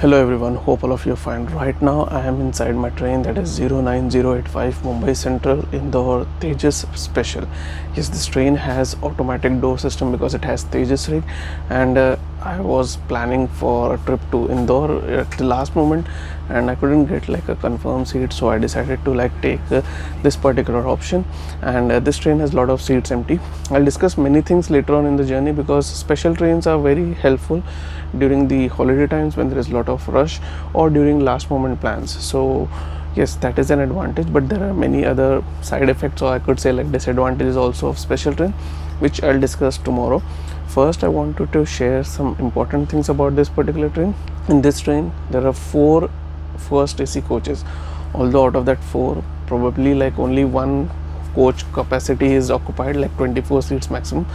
Hello everyone, hope all of you are fine. Right now I am inside my train, that is 09085 Mumbai Central Indore Tejas Special. Yes, this train has automatic door system because it has Tejas rig, and I was planning for a trip to Indore at the last moment and I couldn't get like a confirmed seat, so I decided to take this particular option, and this train has a lot of seats empty. I'll discuss many things later on in the journey because special trains are very helpful during the holiday times when there is a lot of rush or during last moment plans. So yes, that is an advantage, but there are many other side effects, or I could say like disadvantages also of special train, which I'll discuss tomorrow. First, I wanted to share some important things about this particular train. In this train there are 4 first AC coaches, although out of that 4 probably like only one coach capacity is occupied, like 24 seats maximum,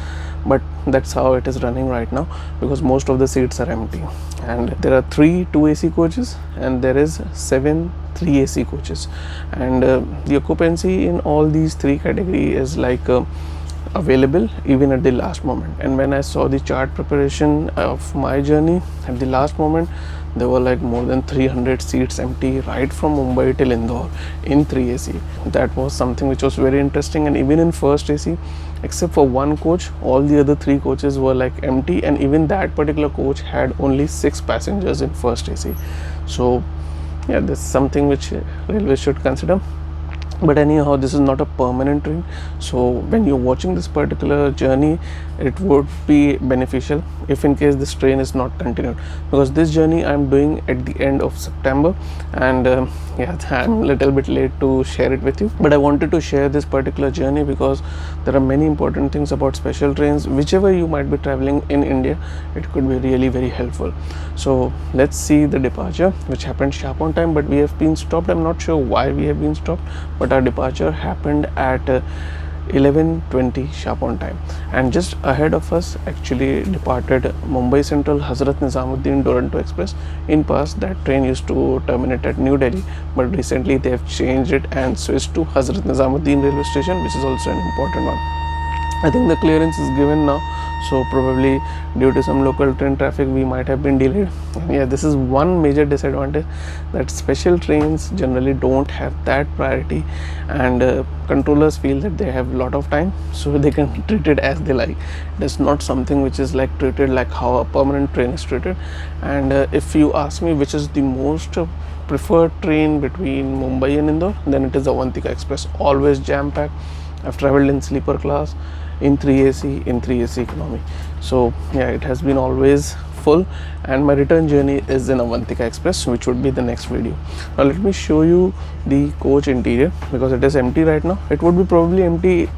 but that's how it is running right now because most of the seats are empty. And there are 3 2 AC coaches and there is 7 3 AC coaches, and the occupancy in all these 3 category is available even at the last moment. And when I saw the chart preparation of my journey at the last moment, there were like more than 300 seats empty right from Mumbai till Indore in 3 AC. That was something which was very interesting. And even in first AC, except for one coach, all the other 3 coaches were like empty, and even that particular coach had only 6 passengers in first AC. So yeah, that's something which railway should consider. But anyhow, this is not a permanent train, so when you're watching this particular journey, it would be beneficial if in case this train is not continued, because this journey I'm doing at the end of September, and yeah, I'm a little bit late to share it with you, but I wanted to share this particular journey because there are many important things about special trains. Whichever you might be traveling in India, it could be really very helpful. So let's see the departure, which happened sharp on time, but we have been stopped. I'm not sure why we have been stopped, but our departure happened at 11:20 sharp on time, and just ahead of us actually departed Mumbai Central Hazrat Nizamuddin Duronto Express. In past, that train used to terminate at New Delhi, but recently they have changed it and switched to Hazrat Nizamuddin railway station, which is also an important one. I think the clearance is given now, so probably due to some local train traffic we might have been delayed. Yeah, this is one major disadvantage, that special trains generally don't have that priority, and controllers feel that they have a lot of time, so they can treat it as they like. It is not something which is like treated like how a permanent train is treated. And if you ask me which is the most preferred train between Mumbai and Indore, then it is Avantika Express. Always jam packed. I've traveled in sleeper class, in 3 AC, in 3 AC economy. So yeah, it has been always full, and my return journey is in Avantika Express, which would be the next video. Now let me show you the coach interior because it is empty right now. It would be probably empty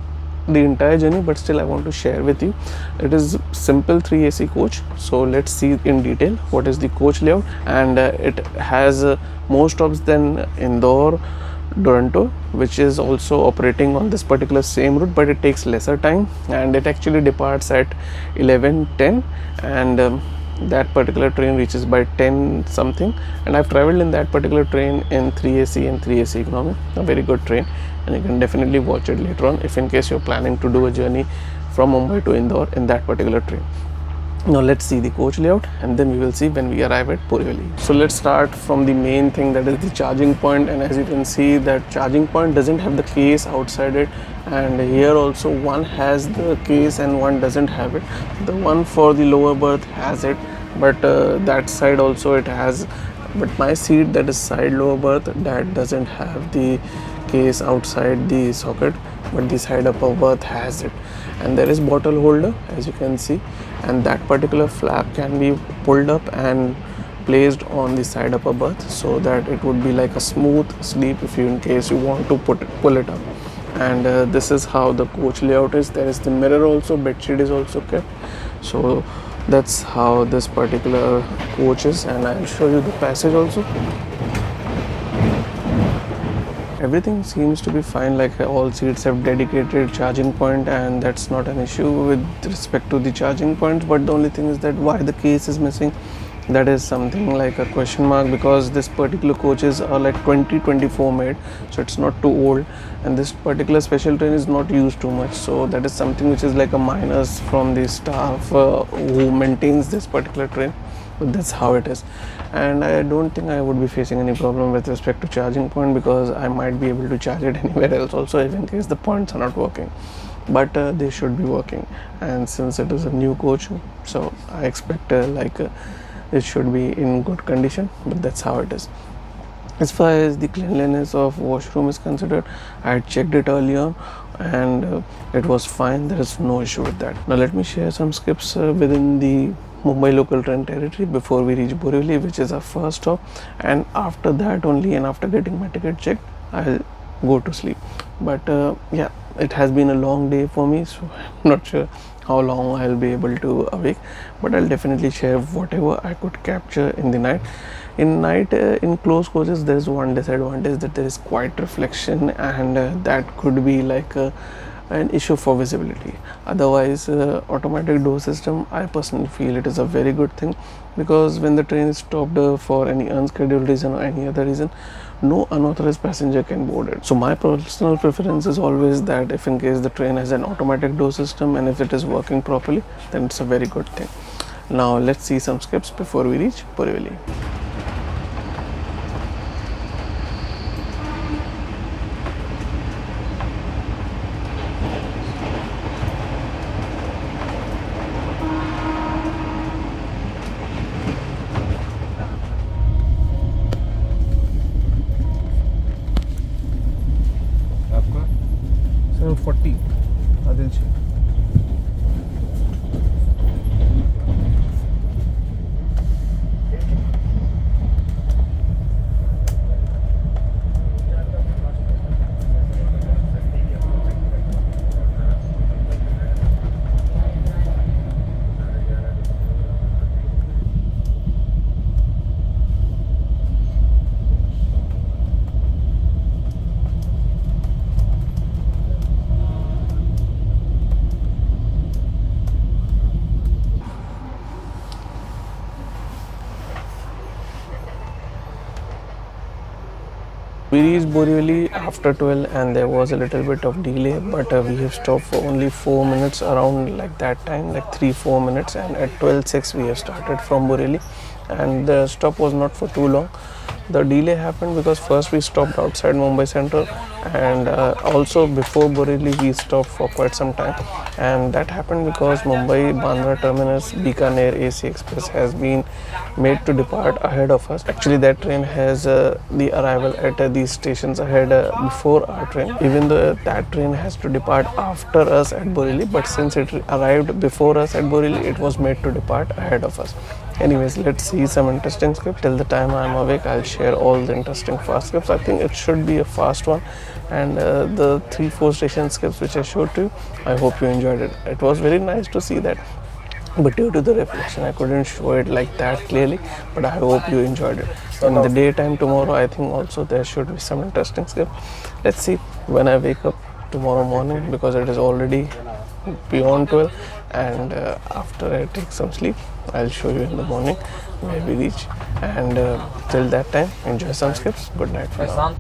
the entire journey, but still I want to share with you. It is simple 3 AC coach. So let's see in detail what is the coach layout, and it has more stops than Indore Duronto, which is also operating on this particular same route, but it takes lesser time, and it actually departs at 11:10, and that particular train reaches by 10 something. And I've traveled in that particular train in 3 AC and 3 AC economy, a very good train, and you can definitely watch it later on if in case you're planning to do a journey from Mumbai to Indore in that particular train. Now let's see the coach layout, and then we will see when we arrive at Borivali. So let's start from the main thing, that is the charging point. And as you can see, that charging point doesn't have the case outside it, and here also one has the case and one doesn't have it. The one for the lower berth has it, but that side also it has, but my seat, that is side lower berth, that doesn't have the case outside the socket, but the side upper berth has it. And there is bottle holder, as you can see, and that particular flap can be pulled up and placed on the side upper berth, so that it would be like a smooth sleep if you in case you want to pull it up. And this is how the coach layout is. There is the mirror also, bed sheet is also kept. So that's how this particular coach is, and I'll show you the passage also. Everything seems to be fine, like all seats have dedicated charging point, and that's not an issue with respect to the charging points. But the only thing is that why the case is missing, that is something like a question mark, because this particular coaches are like 2024 made, so it's not too old, and this particular special train is not used too much. So that is something which is like a minus from the staff who maintains this particular train. but that's how it is. And I don't think I would be facing any problem with respect to charging point, because I might be able to charge it anywhere else also if in case the points are not working. But they should be working, and since it is a new coach, so I expect it should be in good condition. But that's how it is. As far as the cleanliness of washroom is considered, I had checked it earlier, and it was fine. There is no issue with that. Now let me share some skips within the Mumbai local train territory before we reach Borivali, which is our first stop. And after that only, and after getting my ticket checked, I'll go to sleep. But yeah, it has been a long day for me, so I'm not sure how long I'll be able to awake, but I'll definitely share whatever I could capture in the night. In night, in closed coaches, there is one disadvantage, that there is quite reflection, and that could be an issue for visibility. Otherwise, automatic door system, I personally feel it is a very good thing, because when the train is stopped for any unscheduled reason or any other reason, no unauthorized passenger can board it. So my personal preference is always that if in case the train has an automatic door system and if it is working properly, then it's a very good thing. Now let's see some skips before we reach Borivali. आपका 740 आदिल से We reached Borivali after 12, and there was a little bit of delay, but we have stopped for only 4 minutes around like that time, like 3-4 minutes, and at 12:06 we have started from Borivali, and the stop was not for too long. The delay happened because first we stopped outside Mumbai Central, and also before Borivali we stopped for quite some time, and that happened because Mumbai Bandra terminus Bikaner AC Express has been made to depart ahead of us. Actually, that train has the arrival at these stations ahead before our train, even though that train has to depart after us at Borivali, but since it arrived before us at Borivali, it was made to depart ahead of us. Anyways, let's see some interesting script. Till the time I'm awake, I'll share all the interesting fast scripts. I think it should be a fast one, and the 3-4 station scripts which I showed to you, I hope you enjoyed it. It was very nice to see that, but due to the reflection I couldn't show it like that clearly, but I hope you enjoyed it. In the daytime tomorrow, I think also there should be some interesting script. Let's see when I wake up tomorrow morning, because it is already beyond 12, and after I take some sleep, I'll show you in the morning where we reach, and till that time, enjoy some scripts. Good night for now.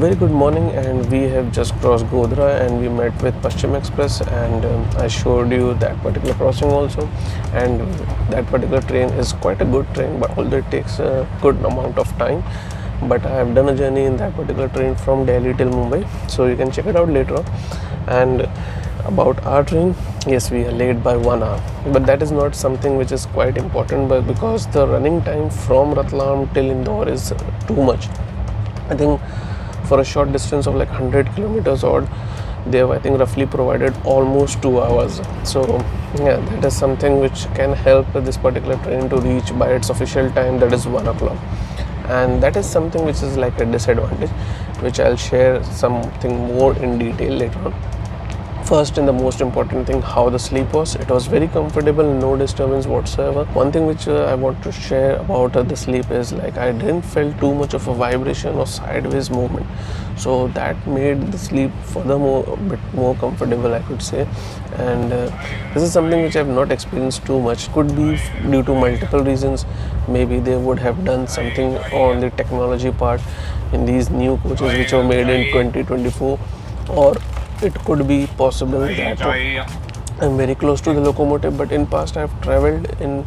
Very good morning, and we have just crossed Godhra and we met with Paschim Express, and I showed you that particular crossing also. And that particular train is quite a good train, but although it takes a good amount of time, but I have done a journey in that particular train from Delhi till Mumbai, so you can check it out later on. And about our train, yes, we are late by 1 hour, but that is not something which is quite important, but because the running time from Ratlam till Indore is too much. I think for a short distance of like 100 kilometers odd, they have, I think, roughly provided almost 2 hours. So yeah, that is something which can help this particular train to reach by its official time, that is 1 o'clock. And that is something which is like a disadvantage, which I'll share something more in detail later on. First, and the most important thing, how the sleep was. It was very comfortable, no disturbance whatsoever. One thing which I want to share about the sleep is like I didn't feel too much of a vibration or sideways movement, so that made the sleep furthermore a bit more comfortable, I could say. And this is something which I've not experienced too much. Could be due to multiple reasons. Maybe they would have done something on the technology part in these new coaches which were made in 2024, or it could be possible that I'm very close to the locomotive, but in past I've traveled in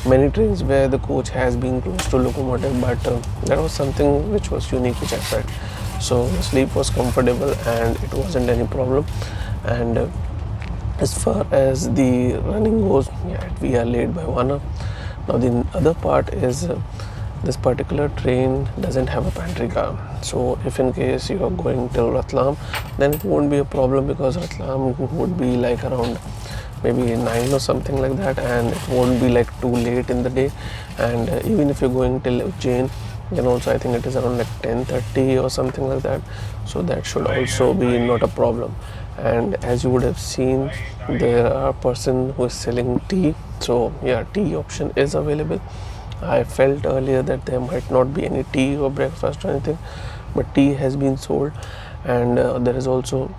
many trains where the coach has been close to locomotive, but that was something which was unique which I felt. So the sleep was comfortable and it wasn't any problem. And as far as the running goes, yeah, we are late by 1 hour. Now the other part is this particular train doesn't have a pantry car, so if in case you are going till Ratlam, then it won't be a problem, because Ratlam would be like around maybe 9 or something like that, and it won't be like too late in the day. And even if you're going till Ujjain, then also I think it is around like 10:30 or something like that, so that should also be not a problem. And as you would have seen, there are a person who is selling tea, so yeah, tea option is available. I felt earlier that there might not be any tea or breakfast or anything, but tea has been sold. And there is also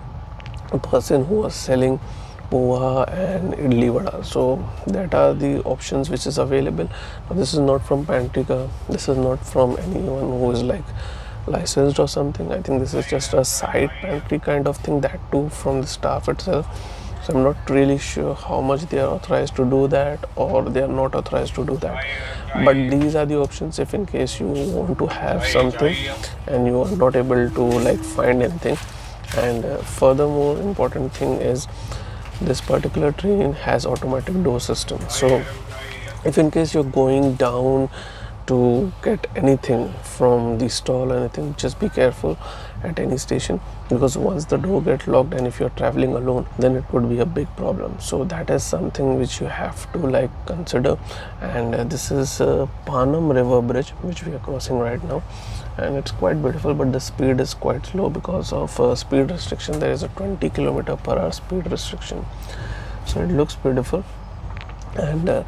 a person who was selling poha and idli vada, so that are the options which is available. Now, this is not from Pantika, this is not from anyone who is like licensed or something. I think this is just a side pantry kind of thing, that too from the staff itself. So I'm not really sure how much they are authorized to do that or they are not authorized to do that. But these are the options if in case you want to have something and you are not able to like find anything. And furthermore, important thing is this particular train has automatic door system. So if in case you're going down to get anything from the stall or anything, just be careful at any station, because once the door gets locked and if you're traveling alone, then it could be a big problem. So that is something which you have to like consider. And this is Panam River Bridge which we are crossing right now, and it's quite beautiful, but the speed is quite slow because of speed restriction. There is a 20 kilometer per hour speed restriction, so it looks beautiful. And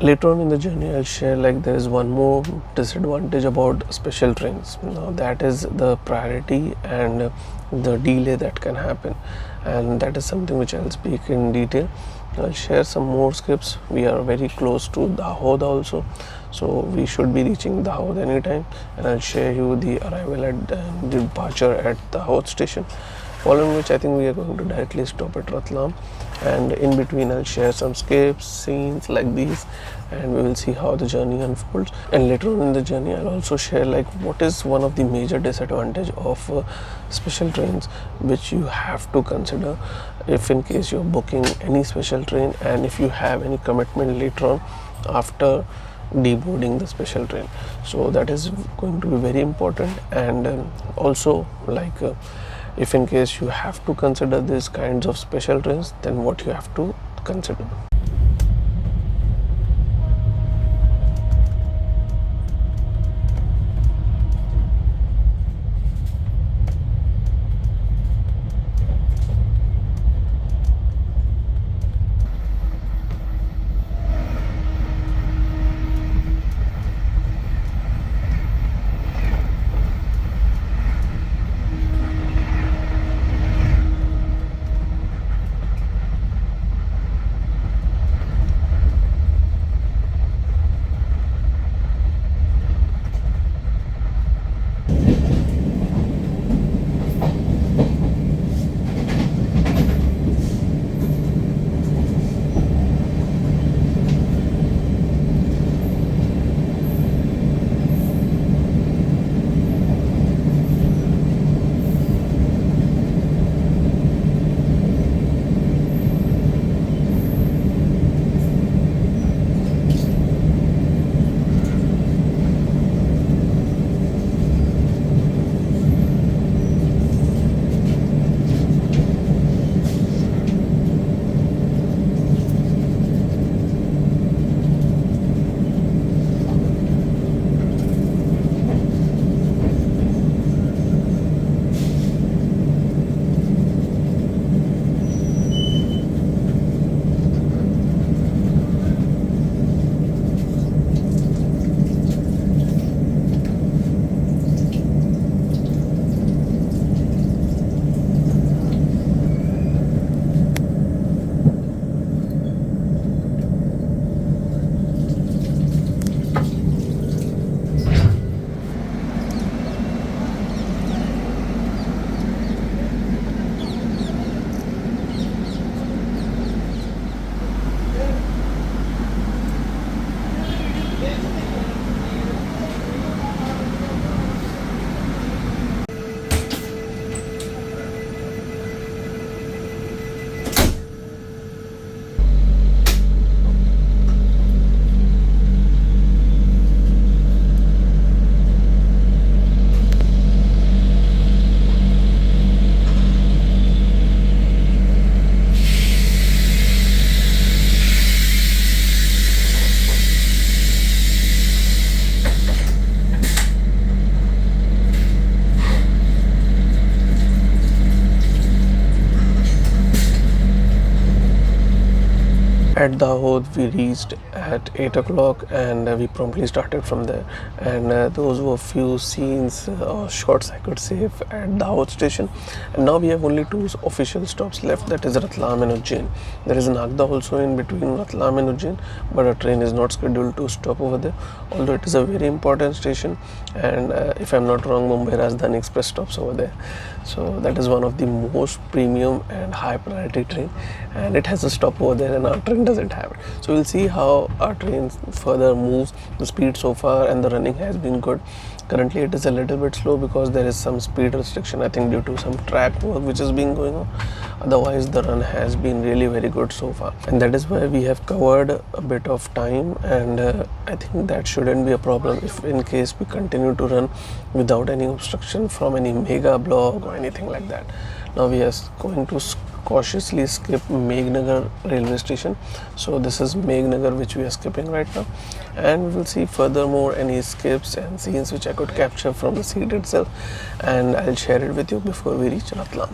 later on in the journey, I'll share like there is one more disadvantage about special trains. Now that is the priority and the delay that can happen, and that is something which I'll speak in detail. I'll share some more scripts. We are very close to Dahod also, so we should be reaching Dahod anytime, and I'll share you the arrival at the departure at Dahod station. Following which, I think we are going to directly stop at Ratlam, and in between I'll share some scripts, scenes like these, and we will see how the journey unfolds. And later on in the journey, I'll also share like what is one of the major disadvantage of special trains which you have to consider if in case you're booking any special train, and if you have any commitment later on after deboarding the special train. So that is going to be very important. And also like if in case you have to consider these kinds of special trains, then what you have to consider. At Dahod, we reached at 8 o'clock and we promptly started from there. And those were few scenes or shots I could say at Dahod station. And now we have only two official stops left, that is Ratlam and Ujjain. There is an Agda also in between Ratlam and Ujjain, but a train is not scheduled to stop over there. Although it is a very important station, and if I'm not wrong, Mumbai Rajdhani Express stops over there. So that is one of the most premium and high priority train, and it has a stop over there, and our train doesn't have it. So we'll see how our train further moves. The speed so far and the running has been good. Currently it is a little bit slow because there is some speed restriction, I think due to some track work which is being going on. Otherwise the run has been really very good so far, and that is why we have covered a bit of time, and I think that shouldn't be a problem if in case we continue to run without any obstruction from any mega block or anything like that. Now we are going to cautiously skip Meghnagar railway station. So this is Meghnagar which we are skipping right now, and we will see furthermore any skips and scenes which I could capture from the seat itself, and I'll share it with you before we reach Ratlam.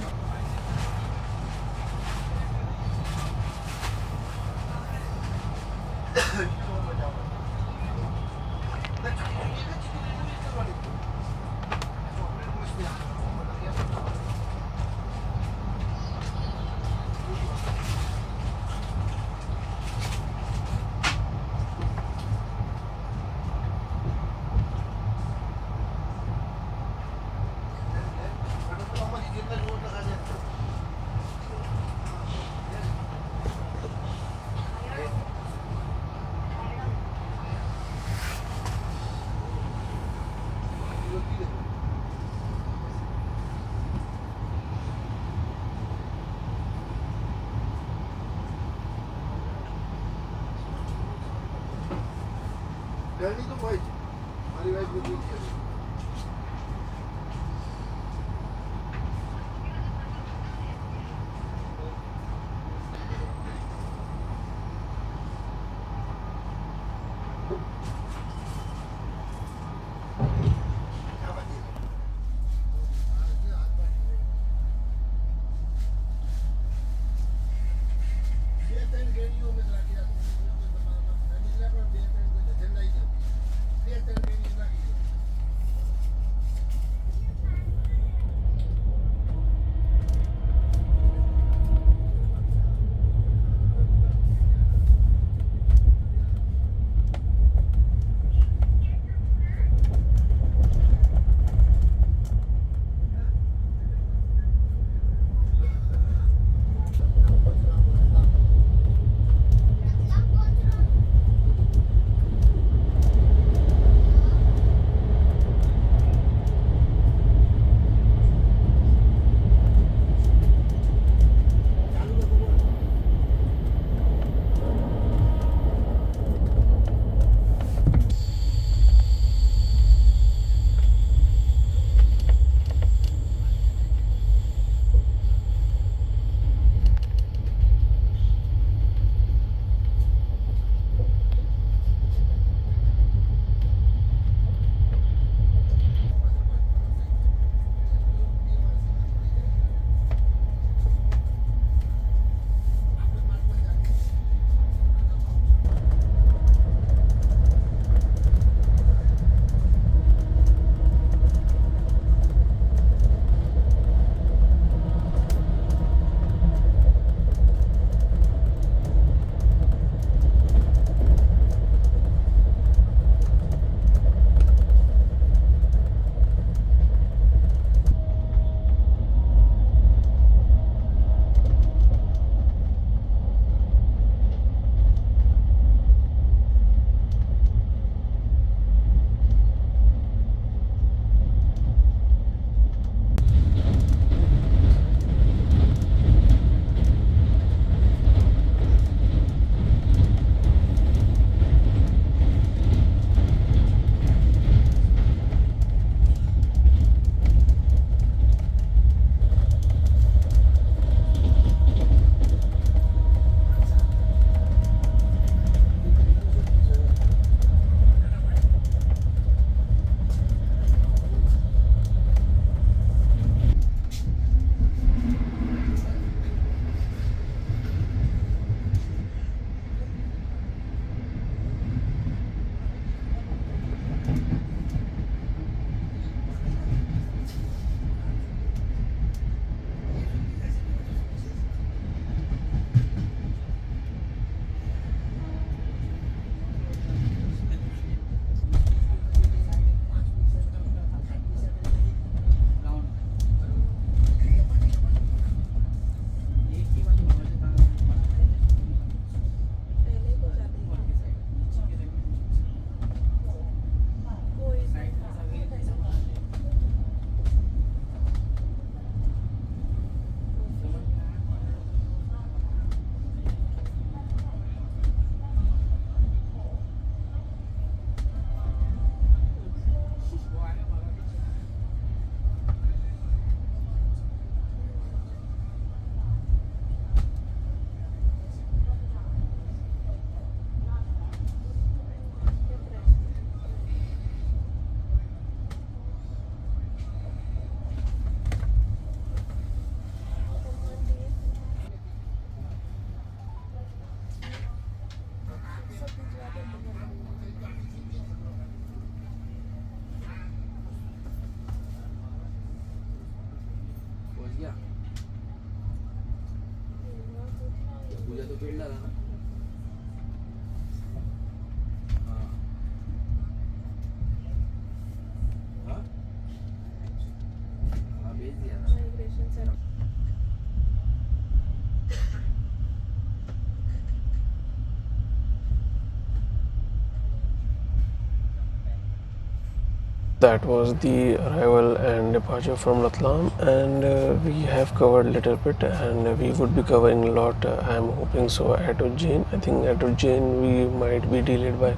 That was the arrival and departure from Ratlam, and we have covered a little bit, and we would be covering a lot. I'm hoping so at Ujjain. I think at Ujjain we might be delayed by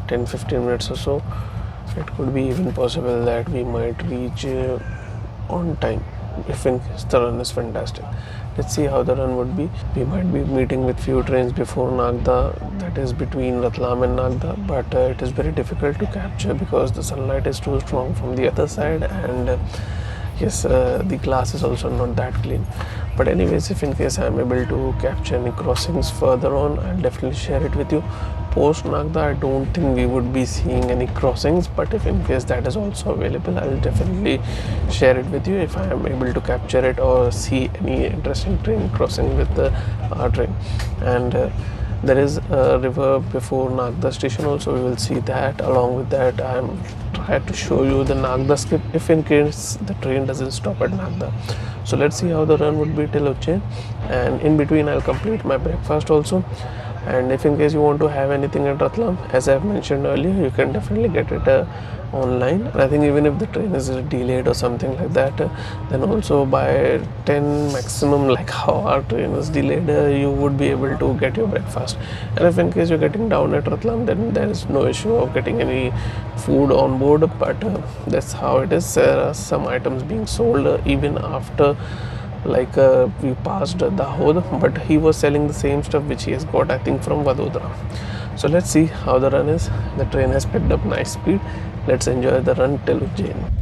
10-15 minutes or so. It could be even possible that we might reach on time if in case the run is fantastic. Let's see how the run would be. We might be meeting with few trains before Nagda, that is between Ratlam and Nagda, but it is very difficult to capture because the sunlight is too strong from the other side, and yes, the glass is also not that clean. But anyways, if in case I am able to capture any crossings further on, I'll definitely share it with you. Post Nagda, I don't think we would be seeing any crossings, but if in case that is also available, I'll definitely share it with you if I am able to capture it or see any interesting train crossing with our train. And there is a river before Nagda station also, we will see that. Along with that, I am trying to show you the Nagda skip if in case the train doesn't stop at Nagda. So let's see how the run would be till Ujjain, and in between I'll complete my breakfast also. And if in case you want to have anything at Ratlam, as I've mentioned earlier, you can definitely get it online. And I think even if the train is delayed or something like that, then also by 10 maximum, like how our train is delayed, you would be able to get your breakfast. And if in case you're getting down at Ratlam, then there is no issue of getting any food on board, but that's how it is. There are some items being sold even after we passed Dahod, but he was selling the same stuff which he has got, I think, from Vadodara. So let's see how the run is. The train has picked up nice speed. Let's enjoy the run till Ujjain.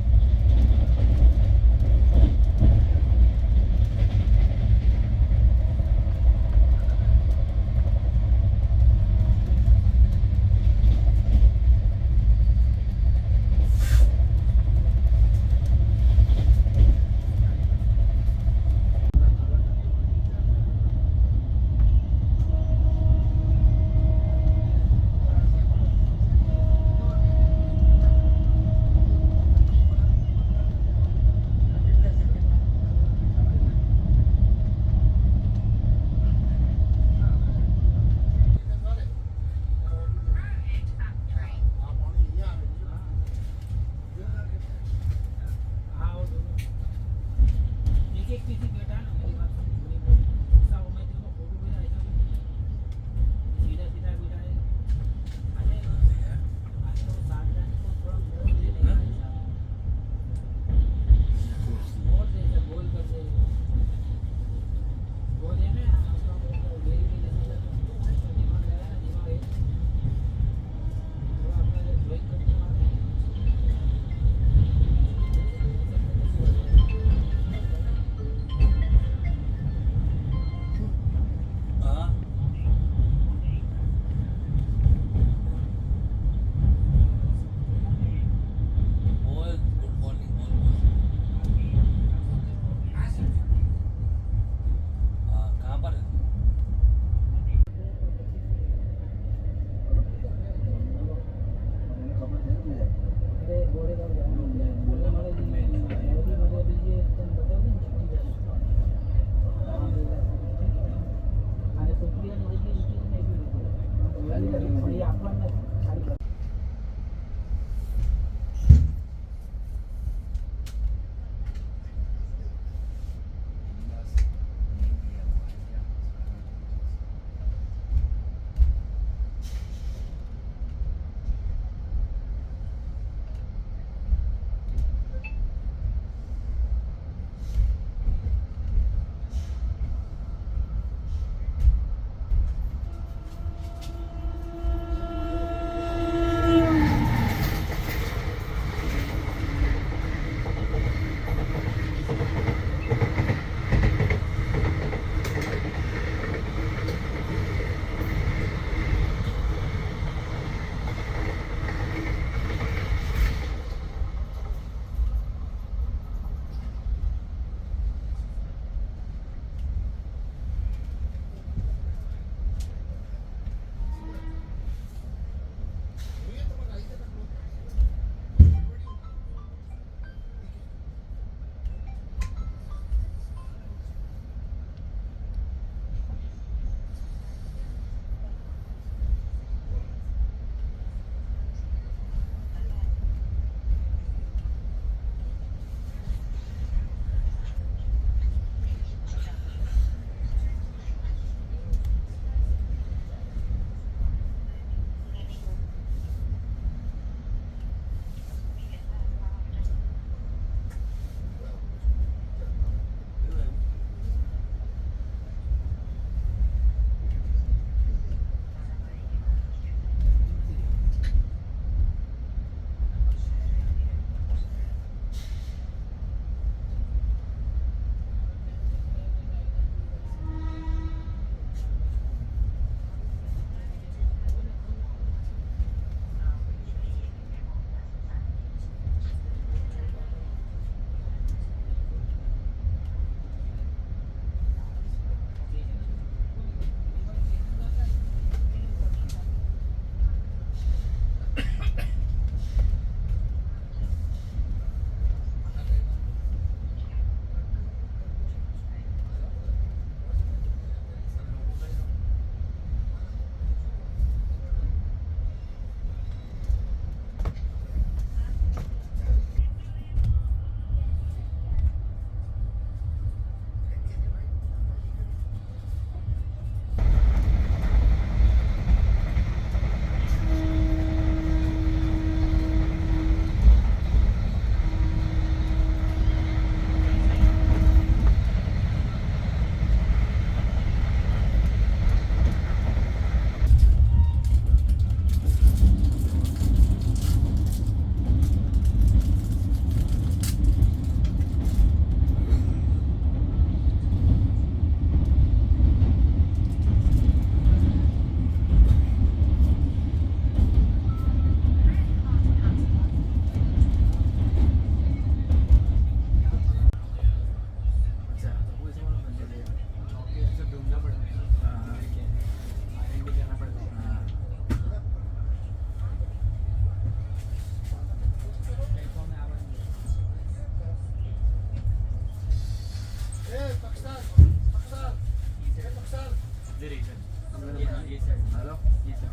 Hello? Yes, sir.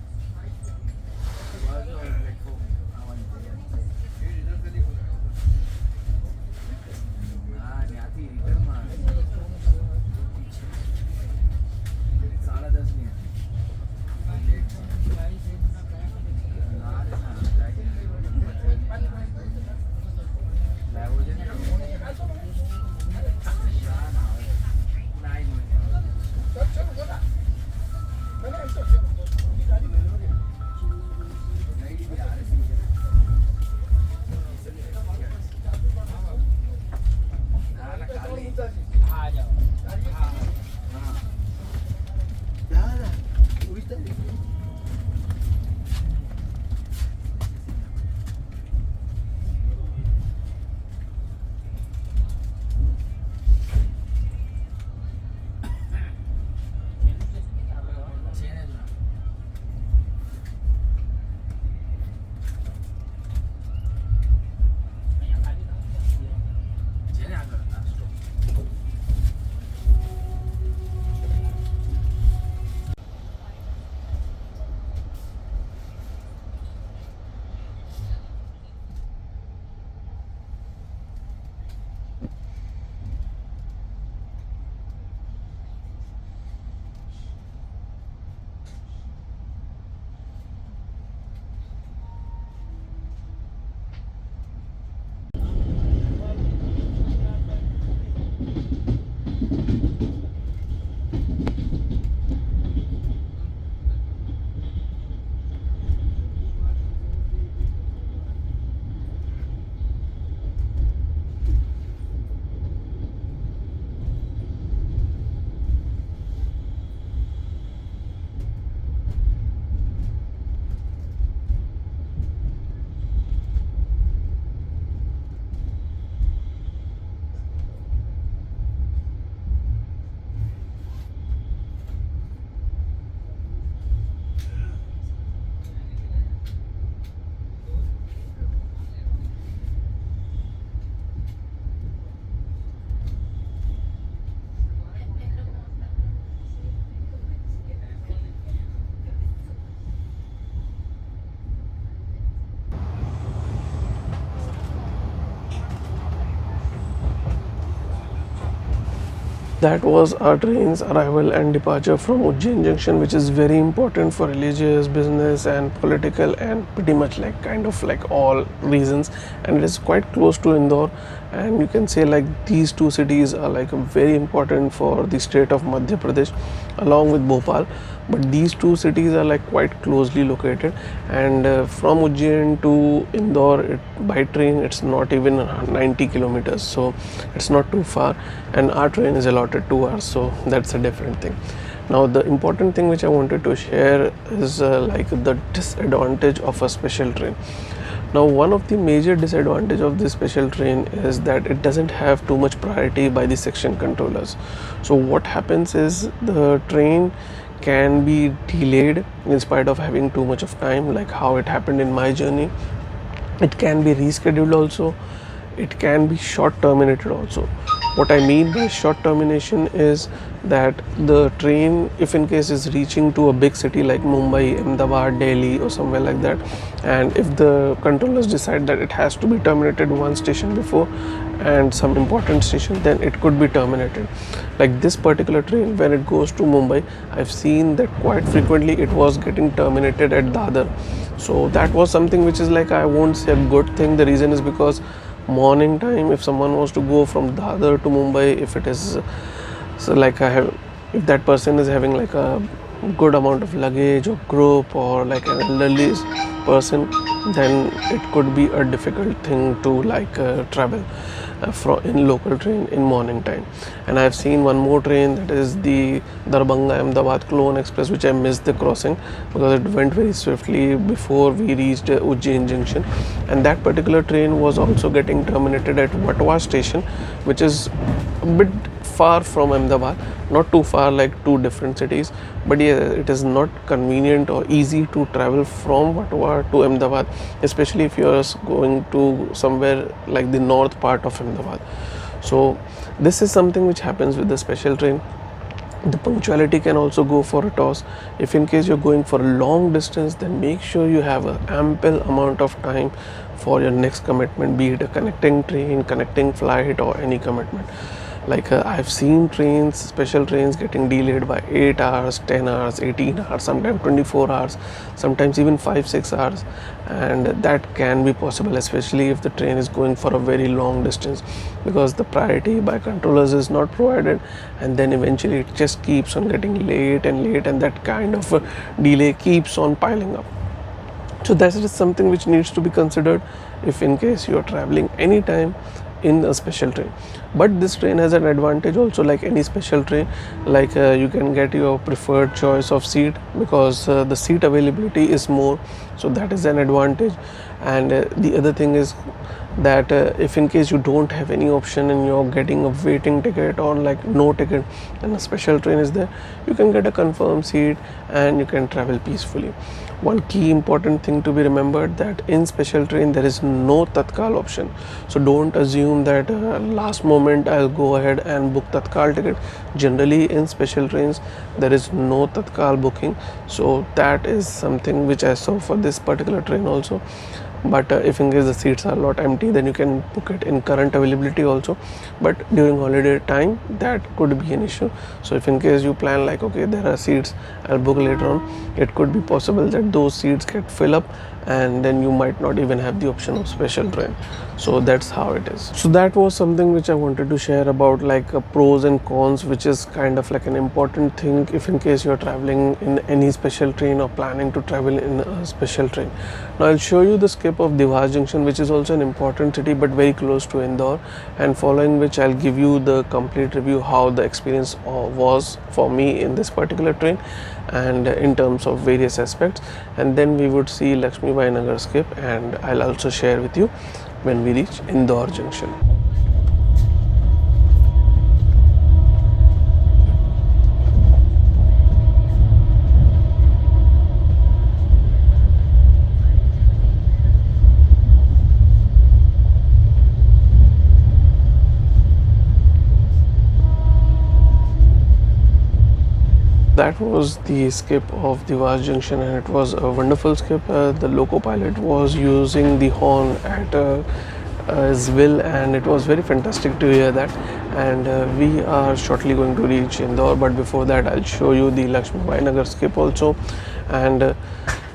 Was your platform? ત્યાંથી રિટર્નમાં 10:30 ની late ના રે ના લાવો છે ને That was our train's arrival and departure from Ujjain Junction, which is very important for religious, business, and political, and pretty much like kind of like all reasons. And it is quite close to Indore, and you can say like these two cities are like very important for the state of Madhya Pradesh, along with Bhopal. But these two cities are like quite closely located, and from Ujjain to Indore by train it's not even 90 kilometers, so it's not too far, and our train is allotted 2 hours, so that's a different thing. Now the important thing which I wanted to share is like the disadvantage of a special train. Now one of the major disadvantage of this special train is that it doesn't have too much priority by the section controllers. So what happens is the train can be delayed in spite of having too much of time, like how it happened in my journey. It can be rescheduled also, it can be short terminated also. What I mean by short termination is that the train, if in case is reaching to a big city like Mumbai, Ahmedabad, Delhi or somewhere like that, and if the controllers decide that it has to be terminated one station before and some important station, then it could be terminated. Like this particular train, when it goes to Mumbai, I've seen that quite frequently it was getting terminated at Dadar. So that was something which is like, I won't say a good thing. The reason is because morning time, if someone was to go from Dadar to Mumbai, if it is so like if that person is having like a good amount of luggage or group or like an elderly person, then it could be a difficult thing to like travel in local train in morning time. And I've seen one more train, that is the Darbhanga Ahmedabad Clone Express, which I missed the crossing because it went very swiftly before we reached Ujjain Junction, and that particular train was also getting terminated at Vadodara station, which is a bit far from Ahmedabad, not too far, like two different cities, but yeah, it is not convenient or easy to travel from Vadodara to Ahmedabad, especially if you are going to somewhere like the north part of Ahmedabad. So this is something which happens with the special train. The punctuality can also go for a toss. If in case you're going for a long distance, then make sure you have an ample amount of time for your next commitment, be it a connecting train, connecting flight, or any commitment. Like I've seen trains, special trains, getting delayed by 8 hours, 10 hours, 18 hours, sometimes 24 hours, sometimes even 5-6 hours, and that can be possible, especially if the train is going for a very long distance, because the priority by controllers is not provided, and then eventually it just keeps on getting late and late, and that kind of delay keeps on piling up. So that is something which needs to be considered if in case you are traveling anytime in a special train. But this train has an advantage also, like any special train, like you can get your preferred choice of seat, because the seat availability is more, so that is an advantage. And the other thing is that if in case you don't have any option and you're getting a waiting ticket or like no ticket, and a special train is there, you can get a confirmed seat and you can travel peacefully. One key important thing to be remembered, that in special train there is no Tatkal option. So don't assume that last moment I'll go ahead and book Tatkal ticket. Generally in special trains there is no Tatkal booking, so that is something which I saw for this particular train also. But if in case the seats are a lot empty, then you can book it in current availability also. But during holiday time, that could be an issue. So if in case you plan like, okay, there are seats, I'll book later on, it could be possible that those seats get fill up, and then you might not even have the option of special train. So that's how it is. So that was something which I wanted to share about, like pros and cons, which is kind of like an important thing if in case you're traveling in any special train or planning to travel in a special train. Now I'll show you the skip of Dahod Junction, which is also an important city but very close to Indore, and following which I'll give you the complete review how the experience was for me in this particular train, and in terms of various aspects. And then we would see Lakshmi Bai Nagar skip, and I'll also share with you when we reach Indore Junction. That was the skip of the Dahod Junction, and it was a wonderful skip. The loco pilot was using the horn at his will, and it was very fantastic to hear that. And we are shortly going to reach Indore, but before that I'll show you the Lakshmi Bai Nagar skip also. And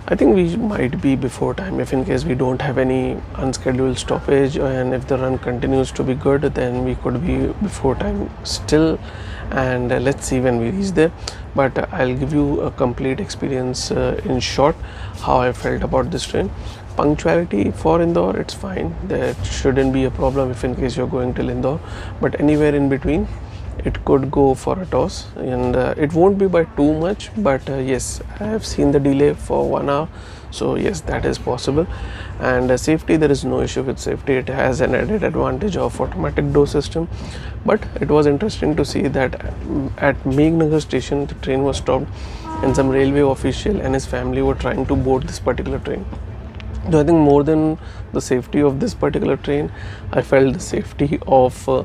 I think we might be before time if in case we don't have any unscheduled stoppage, and if the run continues to be good, then we could be before time still. And let's see when we reach there. But I'll give you a complete experience in short how I felt about this train. Punctuality for Indore, it's fine, there shouldn't be a problem if in case you're going till Indore, but anywhere in between it could go for a toss, and it won't be by too much, but yes, I have seen the delay for 1 hour, so yes, that is possible. And safety, there is no issue with safety. It has an added advantage of automatic door system. But it was interesting to see that at Meghnagar station the train was stopped, and some railway official and his family were trying to board this particular train. So I think more than the safety of this particular train, I felt the safety of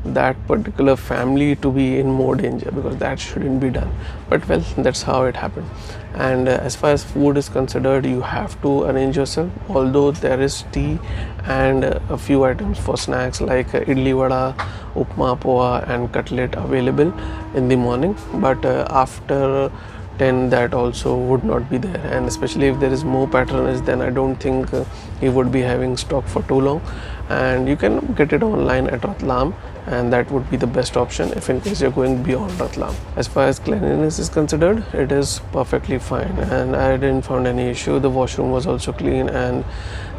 that particular family to be in more danger, because that shouldn't be done. But well, that's how it happened. And as far as food is considered, you have to arrange yourself, although there is tea and a few items for snacks like idli vada, upma, poha and cutlet available in the morning. But after 10 that also would not be there, and especially if there is more patronage, then I don't think he would be having stock for too long. And you can get it online at Ratlam, and that would be the best option if in case you're going beyond Ratlam. As far as cleanliness is considered, it is perfectly fine, and I didn't find any issue. The washroom was also clean, and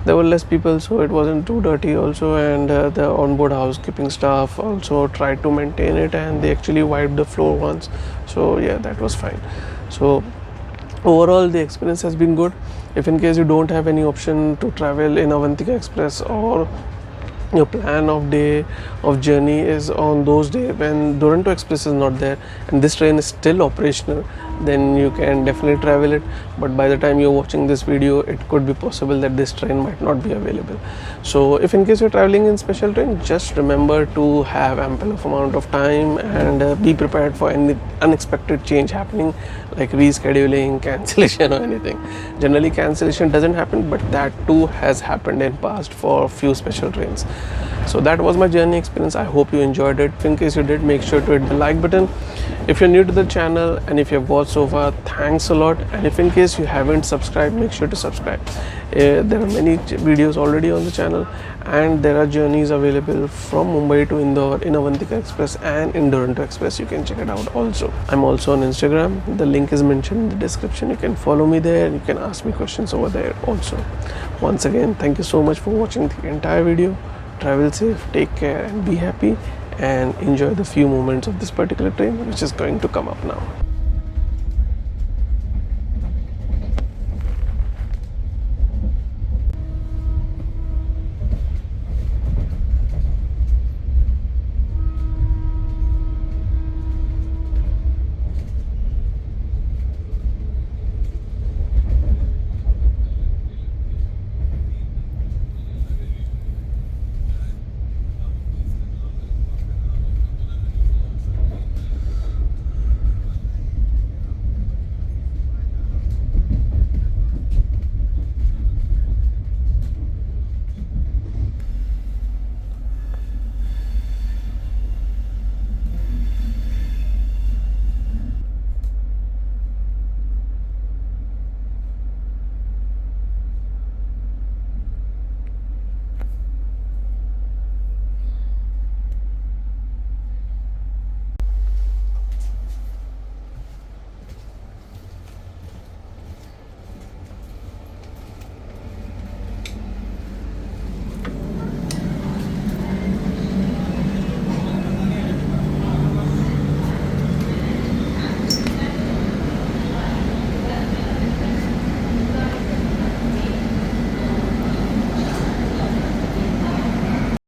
there were less people, so it wasn't too dirty also. And the onboard housekeeping staff also tried to maintain it, and they actually wiped the floor once, so yeah, that was fine. So overall the experience has been good. If in case you don't have any option to travel in Avantika Express, or your plan of day of journey is on those days when Duronto Express is not there and this train is still operational, then you can definitely travel it. But by the time you're watching this video, it could be possible that this train might not be available. So if in case you're traveling in special train, just remember to have ample of amount of time and be prepared for any unexpected change happening, like rescheduling, cancellation or anything. Generally cancellation doesn't happen, but that too has happened in past for a few special trains. So that was my journey experience. I hope you enjoyed it. In case you did, make sure to hit the like button. If you're new to the channel and if you've watched so far, thanks a lot. And if in case you haven't subscribed, make sure to subscribe. There are many videos already on the channel, and there are journeys available from Mumbai to Indore in Avantika Express and Indore Express. You can check it out also. I'm also on Instagram. The link is mentioned in the description. You can follow me there. You can ask me questions over there also. Once again, thank you so much for watching the entire video. Travel safe, take care and be happy, and enjoy the few moments of this particular train which is going to come up now.